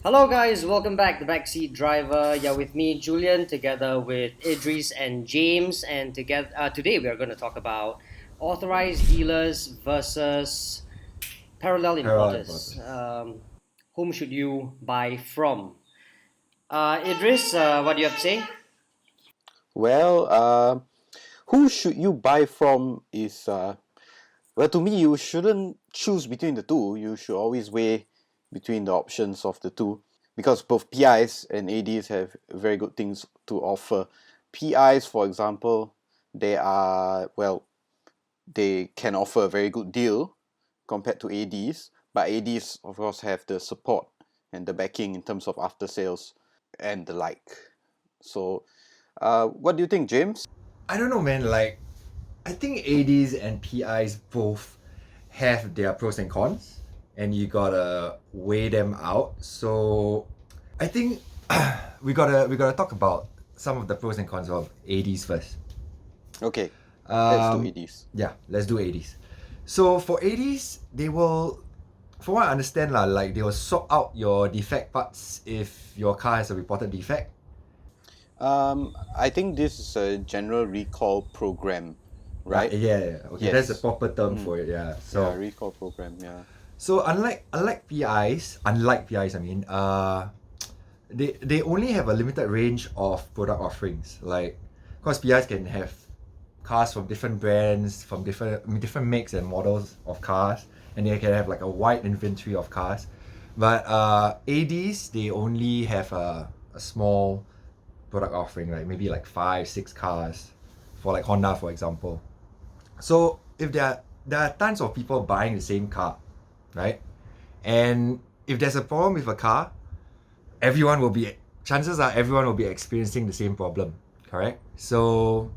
Hello, guys. Welcome back. The Backseat Driver. Yeah, with me, Julian, together with Idris and James, and together today we are going to talk about authorized dealers versus parallel Parallel importers. importers. Whom should you buy from? Idris, what do you have to say? Well, who should you buy from is well, to me, you shouldn't choose between the two. You should always weigh between the options of the two because both PIs and ADs have very good things to offer. PIs, for example, they are well, they can offer a very good deal compared to ADs, but ADs, of course, have the support and the backing in terms of after sales and the like. So, what do you think, James? I don't know, man. I think ADs and PIs both have their pros and cons, and you gotta weigh them out. So, I think we gotta talk about some of the pros and cons of ADs first. Okay, let's do Um, ADs. yeah, let's do ADs. So for ADs, they will, from what I understand, lah, like they will swap out your defect parts if your car has a reported defect. I think this is a general recall program, right? Yeah. Okay, that's the Yes. proper term Mm. for it. Yeah. Yeah, So recall program. Yeah. So unlike PIs, I mean, they only have a limited range of product offerings. Like, cause PIs can have cars from different brands, from different makes and models of cars, and they can have like a wide inventory of cars. But ADs, they only have a small product offering, like maybe like five, six cars, for like Honda, for example. So if there are tons of people buying the same car, right? And if there's a problem with a car, everyone will be chances are everyone will be experiencing the same problem, correct? So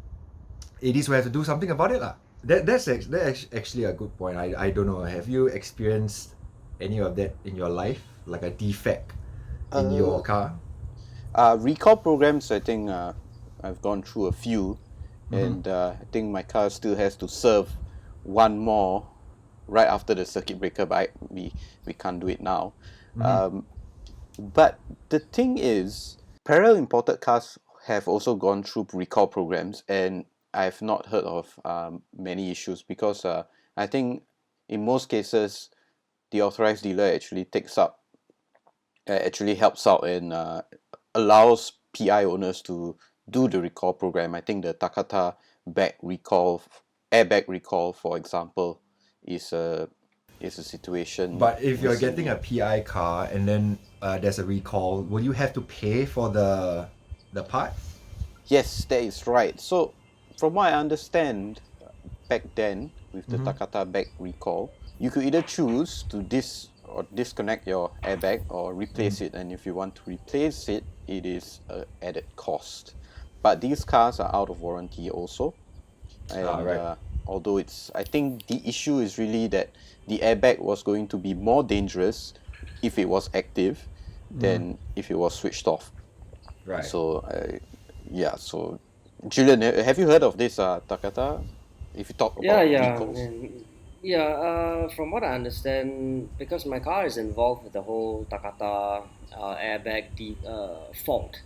it is we have to do something about it lah. That's actually a good point. I don't know. Have you experienced any of that in your life, like a defect in Uh, your car? Recall programs. I think I've gone through a few, Mm-hmm. and I think my car still has to serve one more right after the circuit breaker. But we can't do it now. Mm-hmm. Um, but the thing is, parallel imported cars have also gone through recall programs, and I've not heard of many issues because I think in most cases the authorized dealer actually takes up actually helps out and allows PI owners to do the recall program. I think the Takata back recall, airbag recall, for example, is a situation But if you're getting a recently. PI car and then there's a recall, will you have to pay for the parts? Yes, that is right. So, from what I understand, back then with the Mm-hmm. Takata back recall, you could either choose to disconnect your airbag or replace it. And if you want to replace it, it is a added cost. But these cars are out of warranty also, and Right. although I think the issue is really that the airbag was going to be more dangerous if it was active than if it was switched off. Right. So yeah, so Julian, have you heard of this Takata? If you talk Yeah, about yeah, recalls. yeah. From what I understand, because my car is involved with the whole Takata airbag fault.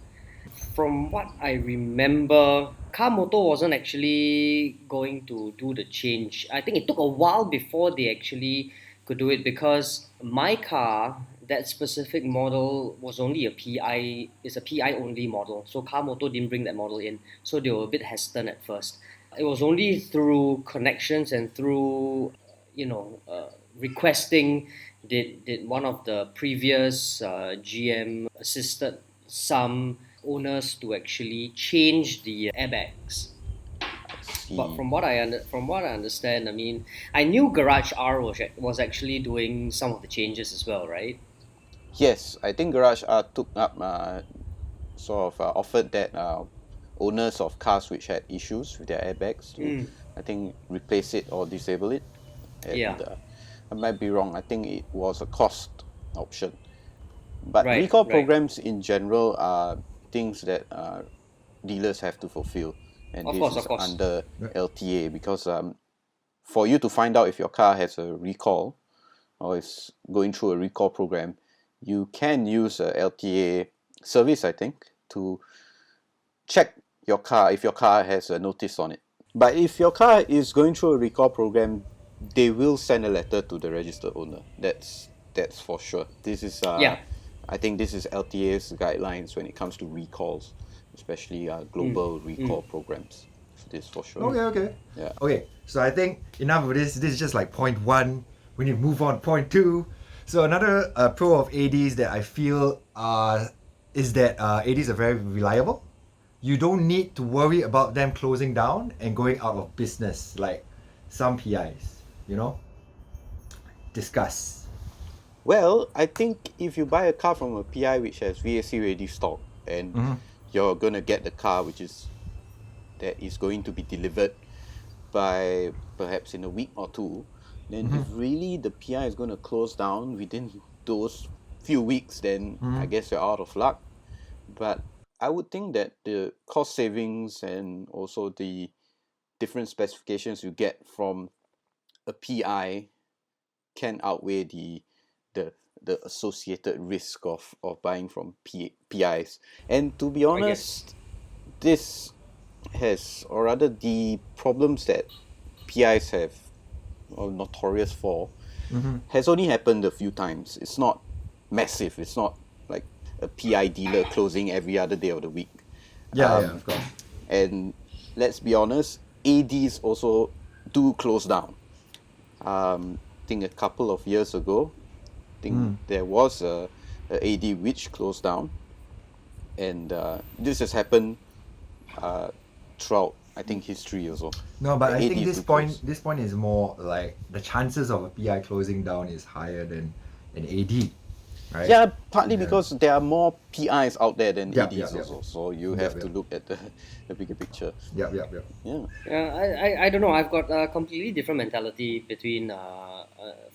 From what I remember, car motor wasn't actually going to do the change. I think it took a while before they actually could do it because my car, that specific model, was only a PI. It's a PI only model. So car motor didn't bring that model in. So they were a bit hesitant at first. It was only through connections and through, requesting did one of the previous GM assisted some owners to actually change the airbags. I But see. from what I understand, I mean, I knew Garage R was actually doing some of the changes as well, right? Yes, I think Garage took up sort of offered that owners of cars which had issues with their airbags to, Mm, I think, replace it or disable it. yeah, And I might be wrong. I think it was a cost option. But right, recall right. programs in general are things that dealers have to fulfill, and Of this course, is of course. under LTA because for you to find out if your car has a recall or is going through a recall program, you can use a LTA service, I think, to check your car if your car has a notice on it. But if your car is going through a recall program, they will send a letter to the registered owner. That's for sure. This is Yeah. I think this is LTA's guidelines when it comes to recalls, especially global recall programs. This for sure. Okay. Yeah. Okay, so I think enough of this. This is just like point one. We need to move on. Point two. So another pro of ADs that I feel is that ADs are very reliable. You don't need to worry about them closing down and going out of business like some PIs. You know. Discuss. Well, I think if you buy a car from a PI which has VAC ready stock and you're gonna get the car that is going to be delivered by perhaps in a week or two, then if really the PI is going to close down within those few weeks, then I guess you're out of luck. But I would think that the cost savings and also the different specifications you get from a PI can outweigh the associated risk of buying from PIs. And to be honest, this has, or rather the problems that PIs have or notorious for has only happened a few times. It's not massive. It's not like a PI dealer closing every other day of the week. Yeah, of course. And let's be honest, ADs also do close down. I think a couple of years ago, there was a AD which closed down, and this has happened throughout, I think, history also. No, but The I think ADs this do point close. this point is more like the chances of a PI closing down is higher than an AD, right? Yeah, partly because there are more PIs out there than Yep, ADs yep, yep. also. So you have to look at the bigger picture. Yep. Yeah. I don't know. I've got a completely different mentality between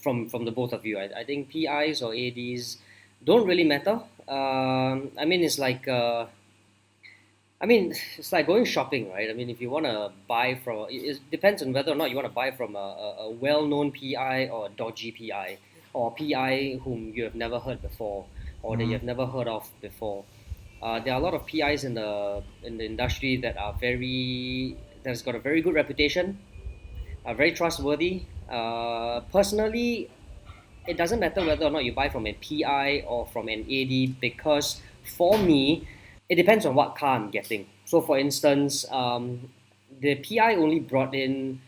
from the both of you. I think PIs or ADs don't really matter. I mean, it's like going shopping, right? I mean, if you want to buy from, it depends on whether or not you want to buy from a well-known PI or a dodgy PI, or a PI whom you have never heard before, or that you have never heard of before. There are a lot of PIs in the industry that are that's got a very good reputation, are very trustworthy. Personally, it doesn't matter whether or not you buy from a PI or from an AD, because for me, it depends on what car I'm getting. So, for instance, the PI only brought in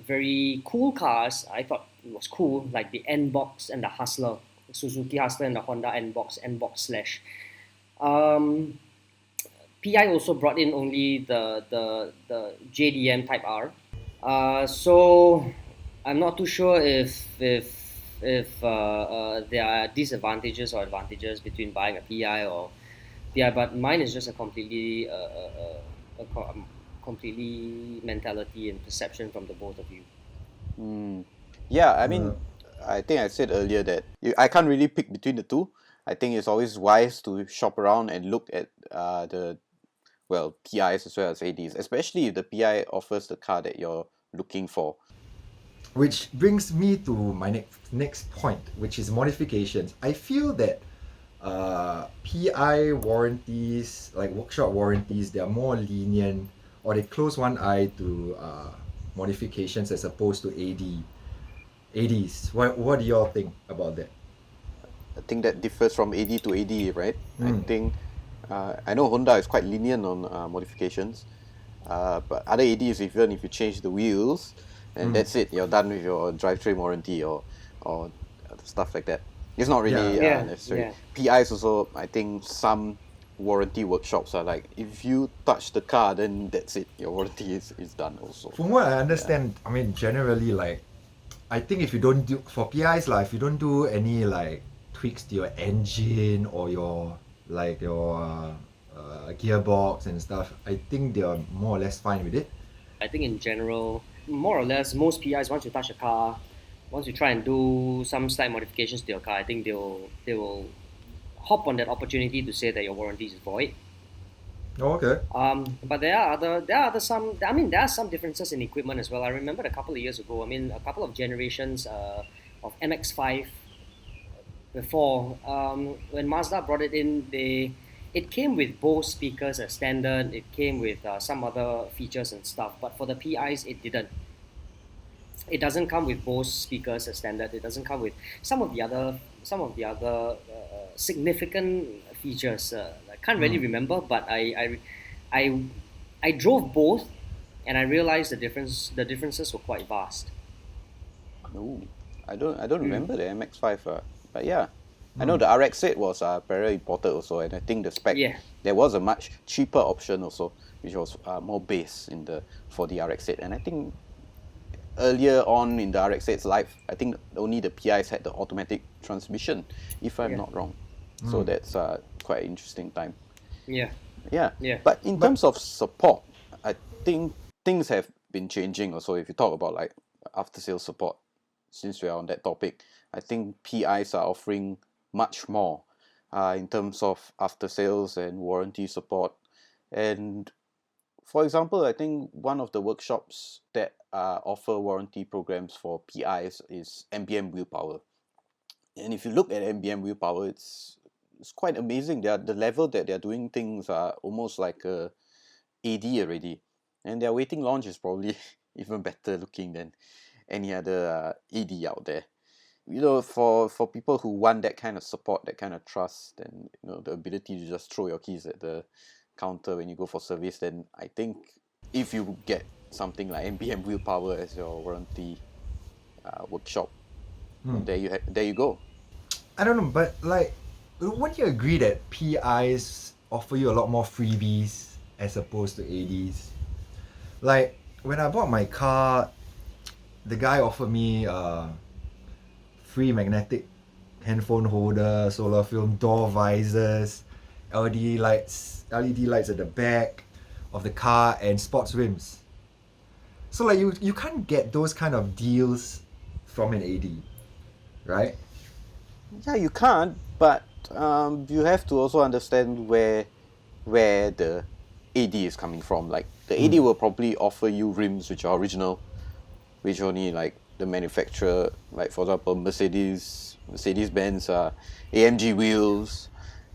very cool cars. I thought it was cool, like the N Box and the Hustler, Suzuki Hustler and the Honda N Box Slash. PI also brought in only the JDM Type R. So I'm not too sure if there are disadvantages or advantages between buying a PI or PI, but mine is just a completely mentality and perception from the both of you. Yeah, I mean, I think I said earlier that I can't really pick between the two. I think it's always wise to shop around and look at PIs as well as ADs, especially if the PI offers the car that you're looking for. Which brings me to my next point, which is modifications. I feel that PI warranties, like workshop warranties, they are more lenient, or they close one eye to modifications as opposed to ADs. What do y'all think about that? I think that differs from AD to AD, right? I think I know Honda is quite lenient on modifications, but other ADs, even if you change the wheels, and that's it, you're done with your drivetrain warranty or stuff like that. It's not really necessary. Yeah. PIs also, I think some warranty workshops are like, if you touch the car, then that's it, your warranty is done also. From what I understand, I mean, generally, like, I think if you don't do, for PIs, like, if you don't do any, like, tweaks to your engine or your gearbox and stuff, I think they are more or less fine with it. I think in general, more or less, most PIs, once you touch a car, once you try and do some slight modifications to your car, I think they will hop on that opportunity to say that your warranty is void. Oh, okay. But there are some differences in equipment as well. I remember a couple of years ago, I mean, a couple of generations of MX-5 before. When Mazda brought it in, it came with Bose speakers as standard. It came with some other features and stuff. But for the PIs, it didn't. It doesn't come with Bose speakers as standard. It doesn't come with some of the other significant features. I can't really remember, but I I drove both, and I realized the differences were quite vast. No, I don't Mm. remember the MX-5. But yeah, I know the RX-8 was very imported also, and I think the spec Yeah, there was a much cheaper option also, which was more base for the RX-8, and I think earlier on in the RX-8's life, I think only the PIs had the automatic transmission, if I'm yeah, not wrong. So that's quite an interesting time. yeah, Yeah, yeah. but in But terms of support, I think things have been changing also. If you talk about like after sales support, since we are on that topic, I think PIs are offering much more in terms of after sales and warranty support. And for example, I think one of the workshops that offer warranty programs for PIs is MBM Willpower. And if you look at MBM Willpower, it's quite amazing. The level that they're doing things are almost like a AD already, and their waiting launch is probably even better looking than any other AD out there. For people who want that kind of support, that kind of trust, and the ability to just throw your keys at the counter when you go for service, then I think if you get something like MBM Willpower as your warranty workshop, then there you go. I don't know, but like, wouldn't you agree that PIs offer you a lot more freebies as opposed to ADs? Like, when I bought my car, the guy offered me free magnetic handphone holder, solar film, door visors, LED lights at the back of the car, and sports rims. So like you can't get those kind of deals from an AD, right? Yeah, you can't, but you have to also understand where the AD is coming from. Like the AD will probably offer you rims which are original, which only like the manufacturer, like for example Mercedes Benz, AMG wheels,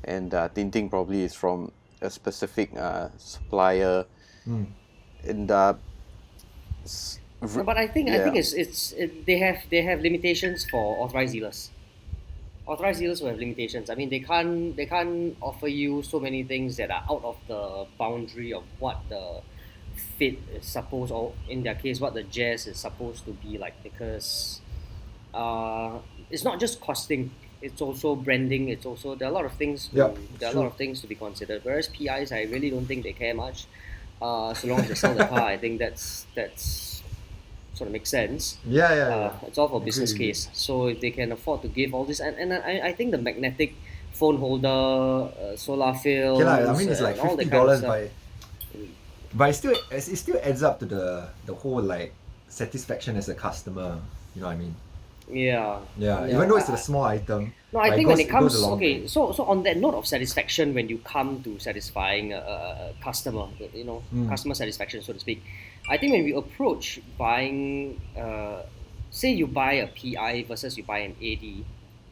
and tinting probably is from a specific supplier, and No, but I think yeah. they have limitations for authorized dealers. Authorized dealers will have limitations. I mean, they can't offer you so many things that are out of the boundary of what the fit is supposed, or in their case, what the jazz is supposed to be like. Because it's not just costing; it's also branding. It's also Yep, it's there are a lot true. of things to be considered. Whereas PIs, I really don't think they care much. So long as they sell the car, I think that's sort of makes sense. Yeah, yeah, yeah. It's all for Agreed business with you. case. So if they can afford to give all this, and I think the magnetic phone holder, solar Okay lah, I films, mean it's like and all that fifty kind of dollars, stuff. but it still adds up to the whole like satisfaction as a customer. You know what I mean? Yeah, Yeah, yeah. even though it's a small item, No, I but think when it it goes a comes, long okay, way. so on that note of satisfaction, when you come to satisfying a customer, customer satisfaction, so to speak, I think when we approach buying, say you buy a PI versus you buy an AD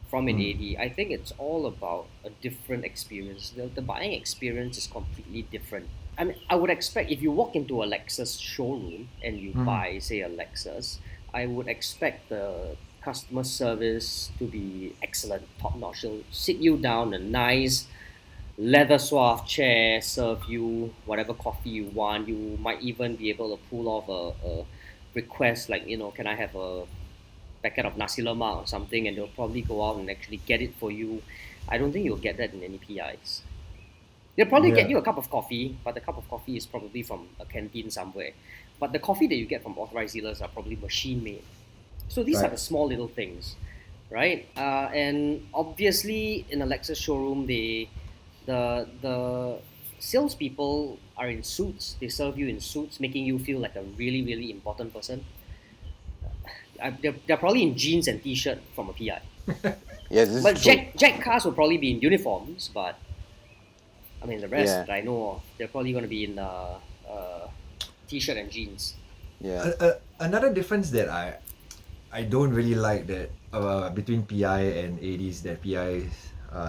from an AD, I think it's all about a different experience. The buying experience is completely different. I mean, I would expect if you walk into a Lexus showroom and you buy, say, a Lexus, I would expect the customer service to be excellent, top notch. They'll sit you down in a nice leather suave chair, serve you whatever coffee you want. You might even be able to pull off a request like, can I have a packet of nasi lemak or something, and they'll probably go out and actually get it for you. I don't think you'll get that in any PIs. They'll probably get Yeah, you a cup of coffee, but the cup of coffee is probably from a canteen somewhere. But the coffee that you get from authorized dealers are probably machine made. So these are right. the small little things, right? And obviously, in a Lexus showroom, the salespeople are in suits. They serve you in suits, making you feel like a really really important person. They're probably in jeans and t-shirt from a PI. Yes, this is But true. Jack cars will probably be in uniforms. But I mean, the rest Yeah, that I know of, they're probably going to be in t-shirt and jeans. yeah. Another difference that I don't really like that between PI and ADs that PIs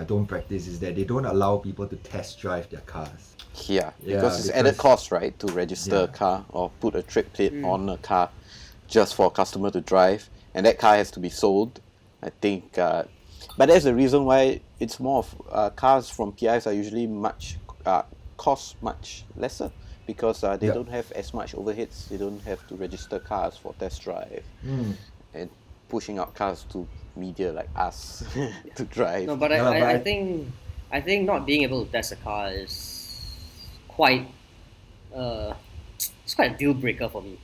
don't practice is that they don't allow people to test drive their cars. Yeah, Yeah, because it's added because cost, right, to register a yeah, car or put a trade plate on a car just for a customer to drive, and that car has to be sold. I think, but that's the reason why it's more of cars from PIs are usually cost much lesser because they yeah. don't have as much overheads. They don't have to register cars for test drive and pushing out cars to media like us to drive. No, but Yeah, lah, I think not being able to test a car is quite it's quite a deal breaker for me.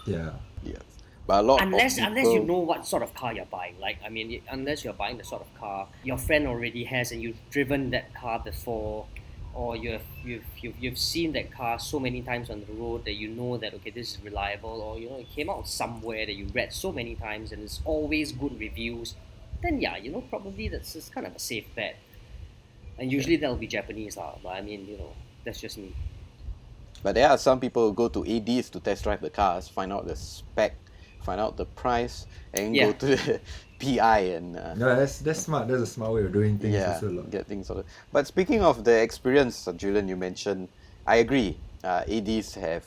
yeah. Yes, but a lot of Unless you people. know what sort of car you're buying. Like I mean, unless you're buying the sort of car your friend already has and you've driven that car before, or you've seen that car so many times on the road that you know that okay this is reliable, or you know it came out somewhere that you read so many times and it's always good reviews. Then yeah, you know probably that's just kind of a safe bet. And usually that'll be Japanese lah. But I mean, you know, that's just me. But there are some people who go to ADs to test drive the cars, find out the spec, find out the price, and Yeah. go to the PI and No, that's smart. That's a smart way of doing things yeah, also. Lah. get things sorted. But speaking of the experience, Julian, you mentioned, I agree. ADs have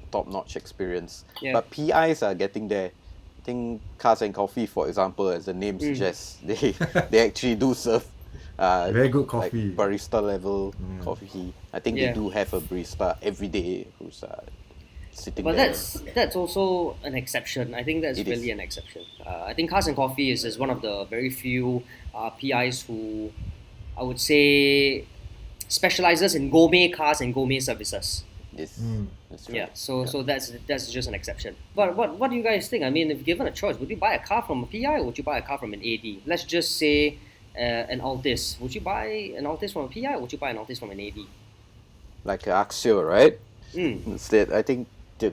top-notch experience, Yeah. but PIs are getting there. I think Cars and Coffee, for example, as the name suggests, they actually do serve Very good like coffee. barista level coffee. I think Yeah. they do have a barista every day who's sitting But there. that's also an exception. I think that's It really is. an exception. I think Cars and Coffee is one of the very few PIs who I would say specializes in gourmet cars and gourmet services. This. That's right. Yeah, so that's just an exception. But what do you guys think? I mean, if given a choice, would you buy a car from a PI or would you buy a car from an AD? Let's just say an Altis. Would you buy an Altis from a PI or would you buy an Altis from an AD? Like an Axio, right? Mm. Instead, I think the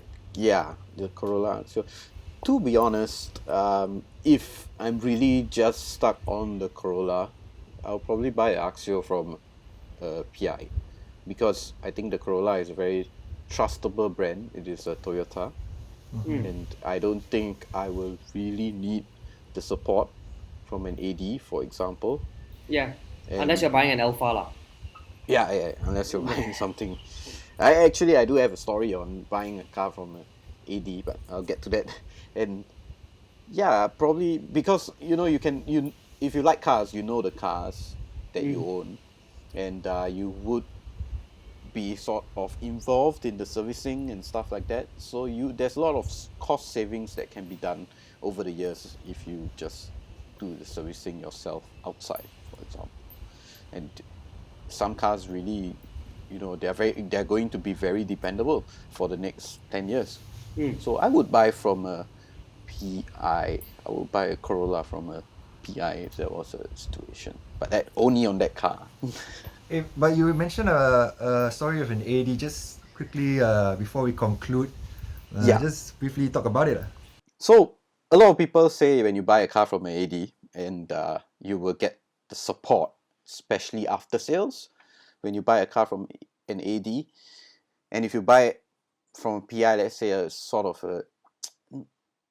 Corolla Axio. To be honest, if I'm really just stuck on the Corolla, I'll probably buy an Axio from PI because I think the Corolla is a very trustable brand. It is a Toyota, and I don't think I will really need the support from an AD, for example. Yeah, And unless you're buying an Alpha lah. yeah, unless you're buying something. I do have a story on buying a car from a AD, but I'll get to that. And yeah, probably because you if you like cars, you know the cars that you own, and you would be sort of involved in the servicing and stuff like that. So there's a lot of cost savings that can be done over the years if you just do the servicing yourself outside, for example. And some cars really, they're going to be very dependable for the next 10 years. So I would buy from a PI. I would buy a Corolla from a PI if there was a situation, but that only on that car. But you mentioned a story of an AD. Just quickly before we conclude, just briefly talk about it. So a lot of people say when you buy a car from an AD and you will get the support, especially after sales. When you buy a car from an AD, and if you buy it from a PI, let's say a sort of a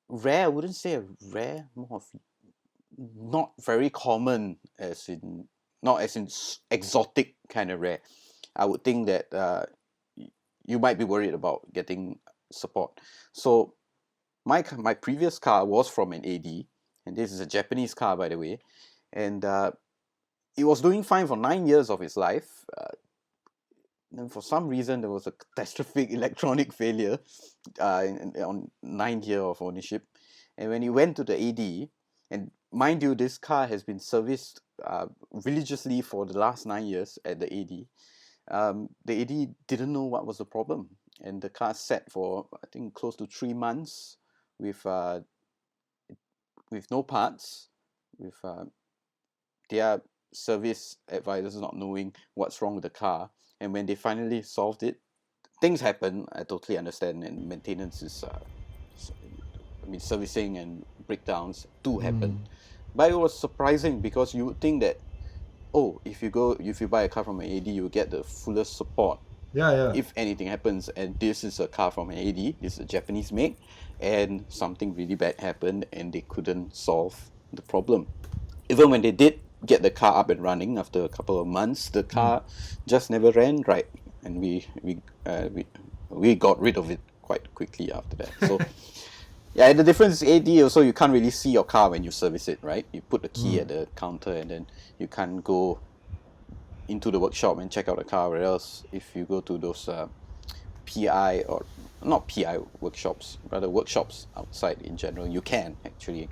rare, I wouldn't say a rare, more of not very common as in not as in exotic kind of rare. I would think that you might be worried about getting support. So my previous car was from an AD, and this is a Japanese car, by the way, and it was doing fine for 9 years of its life. And for some reason, there was a catastrophic electronic failure on 9 year of ownership. And when it went to the AD, and mind you, this car has been serviced religiously for the last 9 years at the AD. The AD didn't know what was the problem, and the car sat for I think close to 3 months with no parts, with their service advisors not knowing what's wrong with the car. And when they finally solved it, things happen. I totally understand, and maintenance is, servicing and breakdowns do happen. But it was surprising because you would think that, if you buy a car from an AD, you get the fullest support. Yeah. If anything happens, and this is a car from an AD, this is a Japanese make, and something really bad happened and they couldn't solve the problem. Even when they did get the car up and running after a couple of months, the car just never ran right, and we got rid of it quite quickly after that. So yeah, the difference is AD also, you can't really see your car when you service it, right? You put the key at the counter and then you can't go into the workshop and check out the car, whereas if you go to those PI or not PI workshops, rather workshops outside in general, you can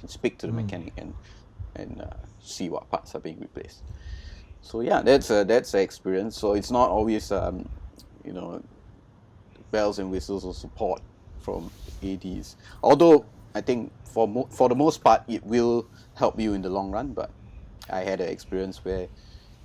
speak to the mechanic and see what parts are being replaced. So yeah, that's the experience. So it's not always bells and whistles or support from ADs. Although I think for the most part it will help you in the long run, but I had an experience where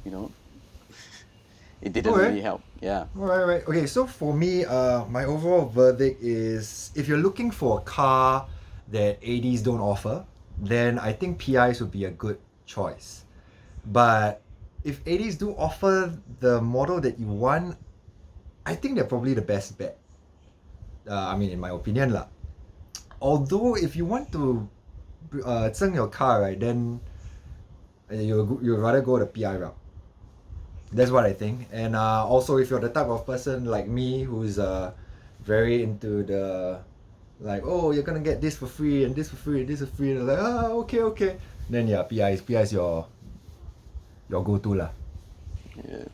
it didn't really help. Yeah. Right. Okay, so for me, my overall verdict is if you're looking for a car that ADs don't offer, then I think PIs would be a good choice. But if ADs do offer the model that you want, I think they're probably the best bet. In my opinion lah. Although if you want to zeng your car, right, then you'd rather go the PI route. That's what I think. And also, if you're the type of person like me who's very into the you're gonna get this for free and this for free and this for free, and okay. Then yeah, PI is your go-to lah. Yeah.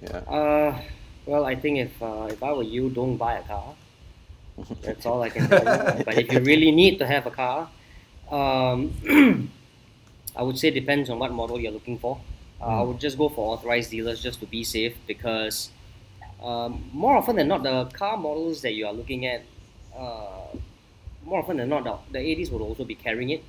Yeah. Well, I think if I were you, don't buy a car. That's all I can tell you. But if you really need to have a car, I would say depends on what model you're looking for. I would just go for authorized dealers just to be safe, because more often than not, the car models that you are looking at, more often than not, the ADs will also be carrying it.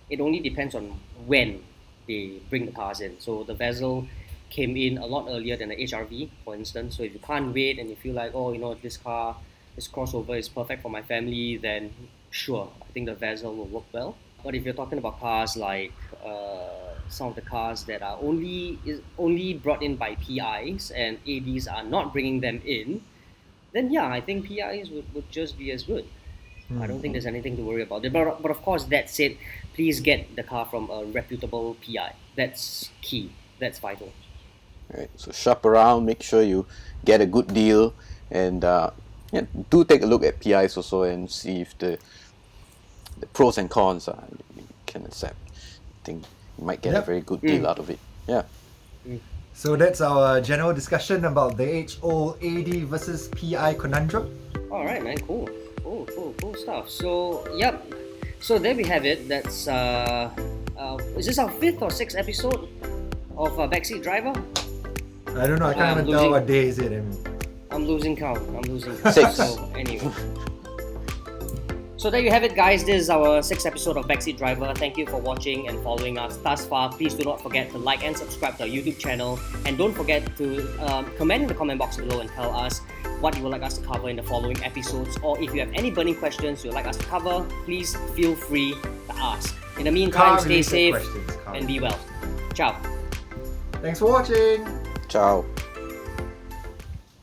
It only depends on when they bring the cars in. So the Vezel came in a lot earlier than the HRV, for instance. So if you can't wait and you feel like, this crossover is perfect for my family, then sure, I think the Vezel will work well. But if you're talking about cars like some of the cars that are only brought in by PIs and ADs are not bringing them in, then yeah, I think PIs would just be as good. I don't think there's anything to worry about. But of course, that said, please get the car from a reputable PI. That's key. That's vital. Right. So shop around, make sure you get a good deal, and do take a look at PIs also and see if the pros and cons you can accept. I think you might get a very good deal out of it. Yeah. So that's our general discussion about the age-old AD versus PI conundrum. All right, man. Cool stuff. So, yep. So there we have it. That's is this our 5th or 6th episode of Backseat Driver? I don't know. I can't even tell what day is it. I'm losing count. 6. So anyway. So there you have it, guys. This is our 6th episode of Backseat Driver. Thank you for watching and following us thus far. Please do not forget to like and subscribe to our YouTube channel. And don't forget to comment in the comment box below and tell us what you would like us to cover in the following episodes. Or if you have any burning questions you would like us to cover, please feel free to ask. In the meantime, stay safe and be well. Ciao. Thanks for watching. Ciao.